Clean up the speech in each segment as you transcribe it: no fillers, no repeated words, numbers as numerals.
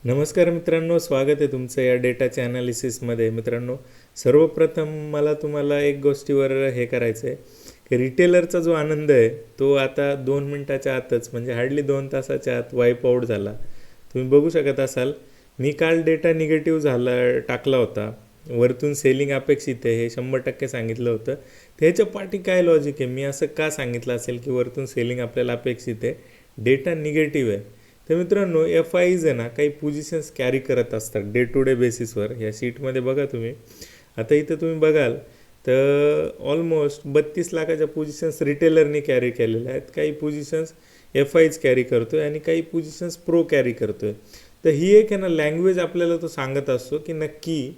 नमस्कार मित्रांनो, स्वागत आहे तुमचं या डेटाच्या ॲनालिसिसमध्ये. मित्रांनो, सर्वप्रथम मला तुम्हाला एक गोष्टीवर हे करायचं आहे की रिटेलरचा जो आनंद आहे तो आता 2 मिनिटाच्या आतच म्हणजे हार्डली 2 तासाच्या आत वाईप आऊट झाला. तुम्ही बघू शकत असाल, मी काल डेटा निगेटिव्ह टाकला होता. वरतून सेलिंग अपेक्षित आहे हे 100% सांगितलं होतं. त्याच्या पाठी काय लॉजिक आहे, मी असं का सांगितलं असेल की वरतून सेलिंग आपल्याला अपेक्षित आहे, डेटा निगेटिव्ह आहे. तर मित्रांनो, एफ आयज आहे ना, काही पोझिशन्स कॅरी करत असतात डे टू डे बेसिसवर. ह्या शीटमध्ये बघा तुम्ही. आता इथं तुम्ही बघाल तर ऑलमोस्ट 32 लाखाच्या पोझिशन्स रिटेलरनी कॅरी केलेल्या आहेत. काही पोझिशन्स एफ आयज कॅरी करतो आहे आणि काही पोझिशन्स प्रो कॅरी करतो आहे. तर ही एक आहे ना लँग्वेज आपल्याला तो सांगत असतो की नक्की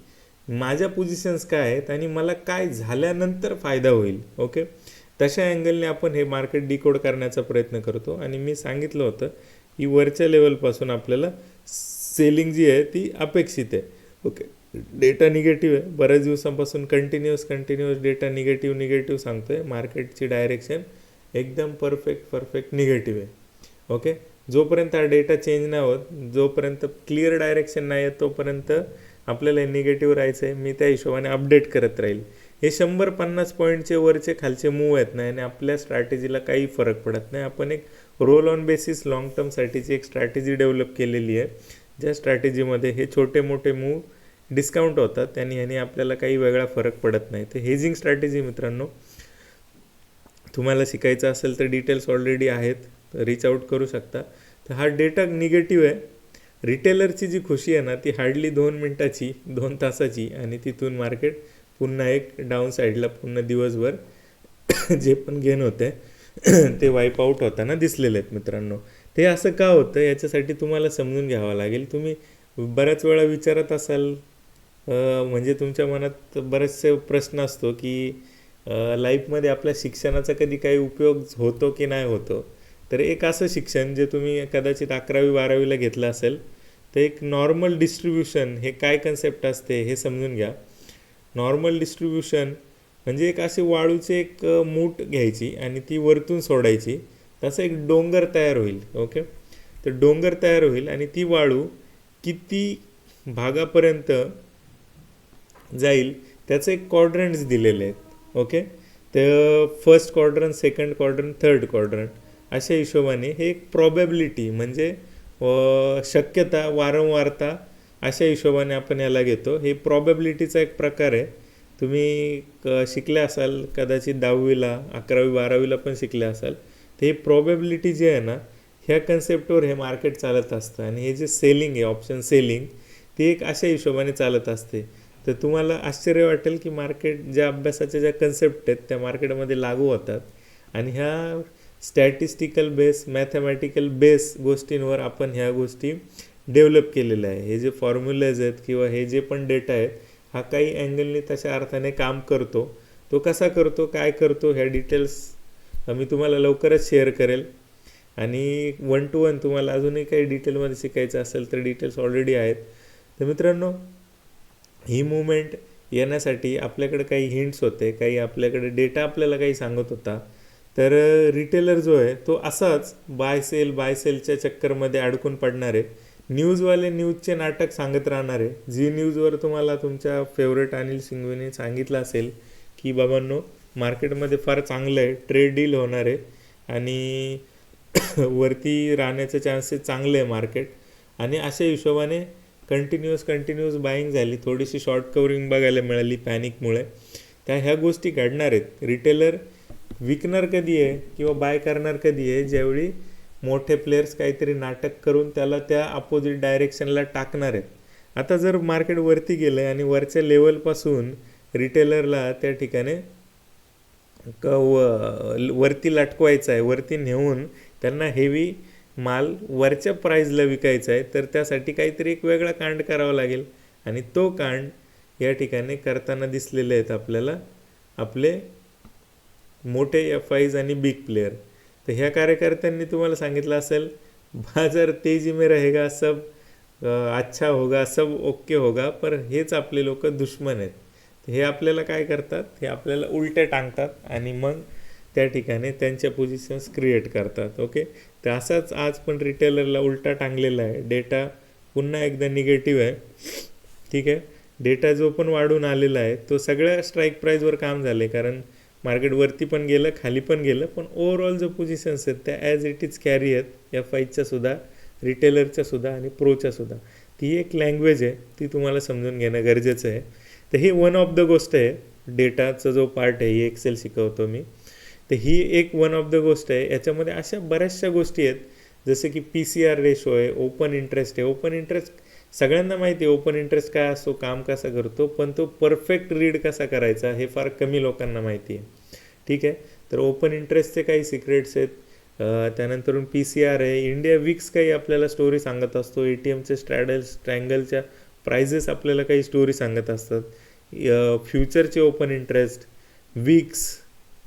माझ्या पोझिशन्स काय आहेत आणि मला काय झाल्यानंतर फायदा होईल. ओके, तशा अँगलने आपण हे मार्केट डिकोड करण्याचा प्रयत्न करतो. आणि मी सांगितलं होतं ही वरच्या लेवलपासून आपल्याला सेलिंग जी आहे ती अपेक्षित आहे. ओके, डेटा निगेटिव्ह आहे, बऱ्याच दिवसांपासून कंटिन्युअस डेटा निगेटिव्ह सांगतो आहे. मार्केटची डायरेक्शन एकदम परफेक्ट निगेटिव्ह आहे. ओके, जोपर्यंत हा डेटा चेंज नाही होत, जोपर्यंत क्लिअर डायरेक्शन नाही आहे, तोपर्यंत आपल्याला निगेटिव्ह राहायचं आहे. मी त्या हिशोबाने अपडेट करत राहील. हे 150 पॉईंटचे वरचे खालचे मूव आहेत नाही आणि आपल्या स्ट्रॅटेजीला काही फरक पडत नाही. आपण एक रोल ऑन बेसिस लॉंग टर्मसाठीची एक स्ट्रॅटेजी डेव्हलप केलेली आहे, ज्या स्ट्रॅटेजीमध्ये हे छोटे मोठे मूव डिस्काउंट होतात आणि ह्याने आपल्याला काही वेगळा फरक पडत नाही. तर हेजिंग स्ट्रॅटेजी मित्रांनो, तुम्हाला शिकायचं असेल तर डिटेल्स ऑलरेडी आहेत, रीच आऊट करू शकता. तर हा डेटा निगेटिव्ह आहे. रिटेलरची जी खुशी आहे ना ती हार्डली 2 मिनटाची 2 तासाची, आणि तिथून मार्केट पुन्हा एक डाऊन साईडला पूर्ण दिवसभर जे पण गेन होते ते वाईप आऊट होताना दिसलेले आहेत. मित्रांनो, ते असं का होतं याच्यासाठी तुम्हाला समजून घ्यावं लागेल. तुम्ही बऱ्याच वेळा विचारत असाल, म्हणजे तुमच्या मनात बरेचसे प्रश्न असतो की लाईफमध्ये आपल्या शिक्षणाचा कधी काही उपयोग होतो की नाही होतो. तर एक असं शिक्षण जे तुम्ही कदाचित 11वी-12वीला घेतलं असेल, तर एक नॉर्मल डिस्ट्रीब्युशन हे काय कन्सेप्ट असते हे समजून घ्या. नॉर्मल डिस्ट्रीब्युशन म्हणजे एक अशी वाळूची एक मूठ घ्यायची आणि ती वरतून सोडायची, तसं एक डोंगर तयार होईल. ओके, तर डोंगर तयार होईल आणि ती वाळू किती भागापर्यंत जाईल त्याचे एक क्वाड्रंट्स दिलेले आहेत. ओके, तर first quadrant, second quadrant, third quadrant अशा हिशोबाने हे एक प्रॉबॅबिलिटी म्हणजे शक्यता, वारंवारता अशा हिशोबाने आपण याला घेतो. हे प्रॉबॅबिलिटीचा एक प्रकार आहे. तुम्ही शिकले असाल कदाचित 10वीला, 11वी-12वीला पण शिकले असाल. तर हे प्रॉबॅबिलिटी जे आहे ना, ह्या कन्सेप्टवर हे मार्केट चालत असतं. आणि हे जे सेलिंग आहे, ऑप्शन सेलिंग, ती एक अशा हिशोबाने चालत असते. तर तुम्हाला आश्चर्य वाटेल की मार्केट ज्या अभ्यासाच्या ज्या कन्सेप्ट आहेत त्या मार्केटमध्ये लागू होतात. आणि ह्या स्टॅटिस्टिकल बेस, मॅथमॅटिकल बेस गोष्टींवर आपण ह्या गोष्टी डेव्हलप केलेल्या आहे. हे जे फॉर्म्युलाज आहेत किंवा हे जे पण डेटा आहेत, हा काही अँगलने तशा अर्थाने काम करतो. तो कसा करतो, काय करतो, ह्या डिटेल्स मी तुम्हाला लवकरच शेअर करेल. आणि 1 to 1 तुम्हाला अजूनही काही डिटेलमध्ये शिकायचं असेल तर डिटेल्स ऑलरेडी आहेत. तर मित्रांनो, ही मुवमेंट येण्यासाठी आपल्याकडे काही हिंट्स होते, काही आपल्याकडे डेटा आपल्याला काही सांगत होता. तर रिटेलर जो आहे तो असाच बाय सेलच्या चक्करमध्ये अडकून पडणार आहे. न्यूजवाले न्यूजचे नाटक सांगत राहणार आहे. जी न्यूजवर तुम्हाला तुमच्या फेवरेट अनिल सिंघवीने सांगितलं असेल की बाबांनो मार्केटमध्ये फार चांगलं आहे, ट्रेड डील होणार आहे आणि वरती राहण्याचे चान्सेस चांगले आहे मार्केट. आणि अशा हिशोबाने कंटिन्युअस बाईंग झाली, थोडीशी शॉर्ट कवरिंग बघायला मिळाली पॅनिकमुळे. त्या ह्या गोष्टी घडणार आहेत. रिटेलर विकणार कधी आहे किंवा बाय करणार कधी आहे, ज्यावेळी मोठे प्लेयर्स काहीतरी नाटक करून त्याला त्या अपोजिट डायरेक्शनला टाकणार आहेत. आता जर मार्केट वरती गेलं आणि वरच्या लेवलपासून रिटेलरला त्या ठिकाणी वरती लटकवायचं आहे, वरती नेऊन त्यांना हेवी माल वरच्या प्राईजला विकायचा आहे, तर त्यासाठी काहीतरी एक वेगळा कांड करावा लागेल. आणि तो कांड या ठिकाणी करताना दिसलेले आहेत आपल्याला आपले मोठे एफ आयज आणि बिग प्लेयर. तर ह्या कार्यकर्त्यांनी तुम्हाला सांगितलं असेल, बाजार तेजी में रहेगा, सब अच्छा होगा, सब ओके होगा, पर हेच आपले लोक दुश्मन आहेत. हे आपल्याला काय करतात, हे आपल्याला उलटे टांगतात आणि मग त्या ठिकाणी त्यांच्या पोझिशन्स क्रिएट करतात. ओके, तर असाच आज पण रिटेलरला उलटा टांगलेला आहे. डेटा पुन्हा एकदा निगेटिव्ह आहे. ठीक आहे, डेटा जो पण वाढून आलेला आहे तो सगळ्या स्ट्राईक प्राईजवर काम झालं आहे, कारण मार्केट वरती पण गेलं खाली पण गेलं, पण ओव्हरऑल जो पोझिशन्स आहेत त्या ॲज इट इज कॅरी आहेत FIच्या सुद्धा, रिटेलरच्या सुद्धा आणि प्रोच्या सुद्धा. ती एक लँग्वेज आहे, ती तुम्हाला समजून घेणं गरजेचं आहे. तर ही वन ऑफ द गोष्ट आहे, डेटाचा जो पार्ट आहे ही एक्सेल शिकवतो मी. तर ही एक वन ऑफ द गोष्ट आहे. याच्यामध्ये अशा बऱ्याचशा गोष्टी आहेत, जसं की PCR रेशो आहे, ओपन इंटरेस्ट आहे. ओपन इंटरेस्ट सगळ्यांना माहिती आहे ओपन इंटरेस्ट काय असतो, काम कसा करतो, पण तो परफेक्ट रीड कसा करायचा हे फार कमी लोकांना माहिती आहे. ठीक आहे, तर ओपन इंटरेस्टचे काही सिक्रेट्स आहेत. त्यानंतरून PCR आहे. इंडिया विक्स काही आपल्याला स्टोरी सांगत असतो. ATMचे ट्रँगलच्या प्राइजेस आपल्याला काही स्टोरी सांगत असतात. फ्युचरचे ओपन इंटरेस्ट, विक्स.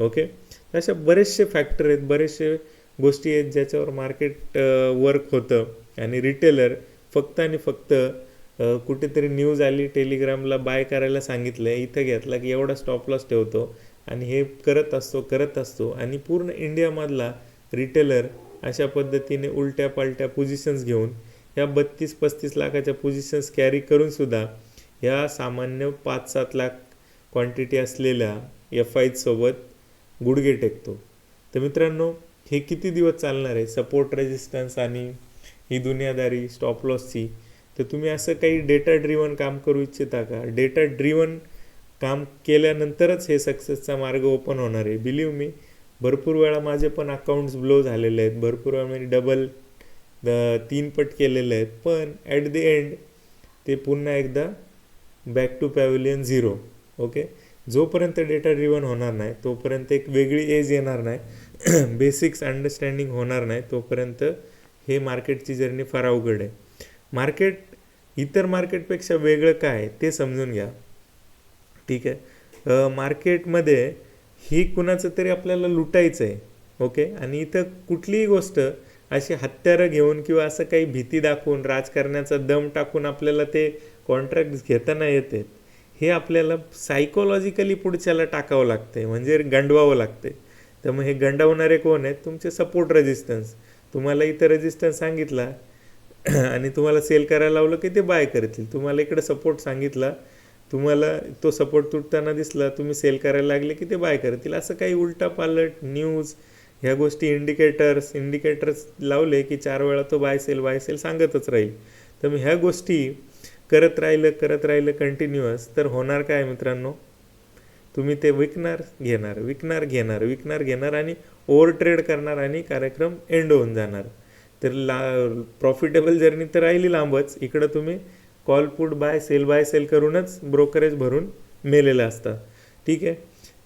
ओके, अशा बरेचसे फॅक्टर आहेत, बरेचसे गोष्टी आहेत ज्याच्यावर मार्केट वर्क होतं. आणि रिटेलर फक्त आणि फक्त कुठेतरी न्यूज आली, टेलिग्रामला बाय करायला सांगितलं, इथं घेतला की एवढा स्टॉप लॉस ठेवतो आणि हे करत असतो आणि पूर्ण इंडियामधला रिटेलर अशा पद्धतीने उलट्या पालट्या पोझिशन्स घेऊन ह्या 32-35 लाखाच्या पोझिशन्स कॅरी करूनसुद्धा ह्या सामान्य 5-7 लाख क्वांटिटी असलेल्या FIसोबत गुडघे टेकतो. तर मित्रांनो, हे किती दिवस चालणार आहे, सपोर्ट रेजिस्टन्स आणि ही दुनियादारी स्टॉप लॉसची? तर तुम्ही असं काही डेटा ड्रिवन काम करू इच्छिता का? डेटा ड्रिवन काम केल्यानंतरच हे सक्सेसचा मार्ग ओपन होणार आहे. बिलीव्ह मी, भरपूर वेळा माझे पण अकाउंट्स ब्लो झालेले आहेत, भरपूर वेळा मी डबल 3 पट केलेले आहेत, पण ॲट द एंड ते पुन्हा एकदा बॅक टू पॅव्हिलियन 0. ओके, जोपर्यंत डेटा ड्रिवन होणार नाही तोपर्यंत एक वेगळी एज येणार नाही, बेसिक्स अंडरस्टँडिंग होणार नाही, तोपर्यंत हे मार्केटची जर्नी फार अवघड आहे. मार्केट इतर मार्केटपेक्षा वेगळं काय ते समजून घ्या. ठीक आहे, मार्केटमध्ये ही कुणाचं तरी आपल्याला लुटायचं आहे. ओके, आणि इथं कुठलीही गोष्ट अशी हत्यारं घेऊन किंवा असं काही भीती दाखवून, राजकारण्याचा दम टाकून आपल्याला ते कॉन्ट्रॅक्ट घेताना येते. हे आपल्याला सायकोलॉजिकली पुढच्याला टाकावं लागते, म्हणजे गंडवावं लागते. तर मग हे गंडवणारे कोण आहेत? तुमचे सपोर्ट रेजिस्टन्स. तुम्हाला इथं रेजिस्टन्स सांगितला आणि तुम्हाला सेल करायला लावलं की ते बाय करतील. तुम्हाला इकडे सपोर्ट सांगितला, तुम्हाला तो सपोर्ट तुटताना दिसला, तुम्ही सेल करायला लागले की ते बाय करतील. असं काही उलटा पालट न्यूज ह्या गोष्टी, इंडिकेटर्स लावले की 4 वेळा तो बाय सेल सांगतच राहील. तर मग ह्या गोष्टी करत राहिलं कंटिन्युअस, तर होणार काय मित्रांनो? तुम्ही ते विकणार घेणार आणि ओव्हर ट्रेड करणार आणि कार्यक्रम एंड होऊन जाणार. तर प्रॉफिटेबल जर्नी तर राहिली लांबच, इकडं तुम्ही कॉल पुट बाय सेल करूनच ब्रोकरेज भरून मेलेलं असतं. ठीक आहे,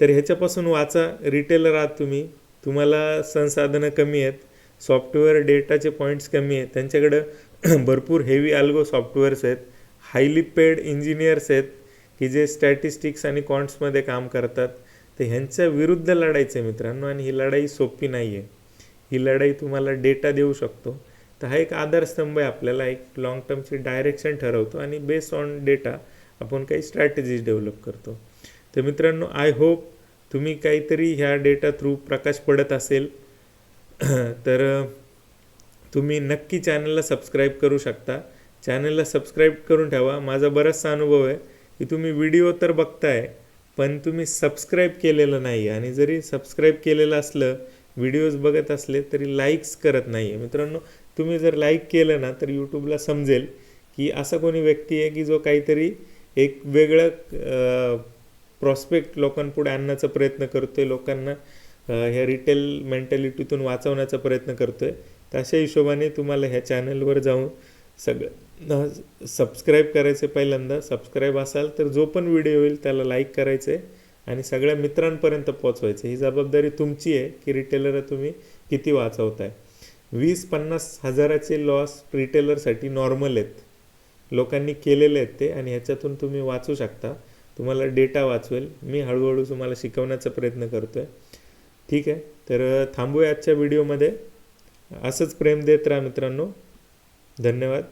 तर ह्याच्यापासून वाचा. रिटेलर आहात तुम्ही, तुम्हाला संसाधनं कमी आहेत, सॉफ्टवेअर डेटाचे पॉईंट्स कमी आहेत, त्यांच्याकडं भरपूर हेवी अल्गो सॉफ्टवेअर्स आहेत, हायली पेड इंजिनियर्स आहेत की जे स्टॅटिस्टिक्स आणि क्वांट्समध्ये काम करतात. तर ह्यांच्या विरुद्ध लढायचं आहे मित्रांनो, आणि ही लढाई सोपी नाही आहे. ही लढाई तुम्हाला डेटा देऊ शकतो. तर हा एक आधारस्तंभ आहे, आपल्याला एक लॉंग टर्मची डायरेक्शन ठरवतो आणि बेस्ड ऑन डेटा आपण काही स्ट्रॅटेजीज डेव्हलप करतो. तर मित्रांनो, आय होप तुम्ही काहीतरी ह्या डेटा थ्रू प्रकाश पडत असेल तर तुम्ही नक्की चॅनलला सबस्क्राईब करू शकता. चॅनलला सबस्क्राईब करून ठेवा. माझा बराचसा अनुभव आहे की तुम्ही व्हिडिओ तर बघताय पण तुम्ही सबस्क्राईब केलेलं नाही, आणि जरी सबस्क्राईब केलेलं असलं, व्हिडिओज बघत असले तरी लाईक्स करत नाही आहे. मित्रांनो, तुम्ही जर लाईक केलं ना तर यूट्यूबला समजेल की असा कोणी व्यक्ती आहे की जो काहीतरी एक वेगळं प्रॉस्पेक्ट लोकांपुढे आणण्याचा प्रयत्न करतो आहे, लोकांना ह्या रिटेल मेंटॅलिटीतून वाचवण्याचा प्रयत्न करतो आहे. तर अशा हिशोबाने तुम्हाला ह्या चॅनलवर जाऊन सगळं सबस्क्राईब करायचं. पहिल्यांदा सबस्क्राईब असाल तर जो पण व्हिडिओ येईल त्याला लाईक करायचं आहे आणि सगळ्या मित्रांपर्यंत पोचवायचं. ही जबाबदारी तुमची आहे की रिटेलर तुम्ही किती वाचवताय. 20-50 हजाराचे लॉस रिटेलरसाठी नॉर्मल आहेत, लोकांनी केलेले आहेत ते, आणि ह्याच्यातून तुम्ही वाचू शकता. तुम्हाला डेटा वाचवेल. मी हळूहळू तुम्हाला शिकवण्याचा प्रयत्न करतो आहे. ठीक आहे, तर थांबूया आजच्या व्हिडिओमध्ये. असंच प्रेम देत राहा मित्रांनो. धन्यवाद.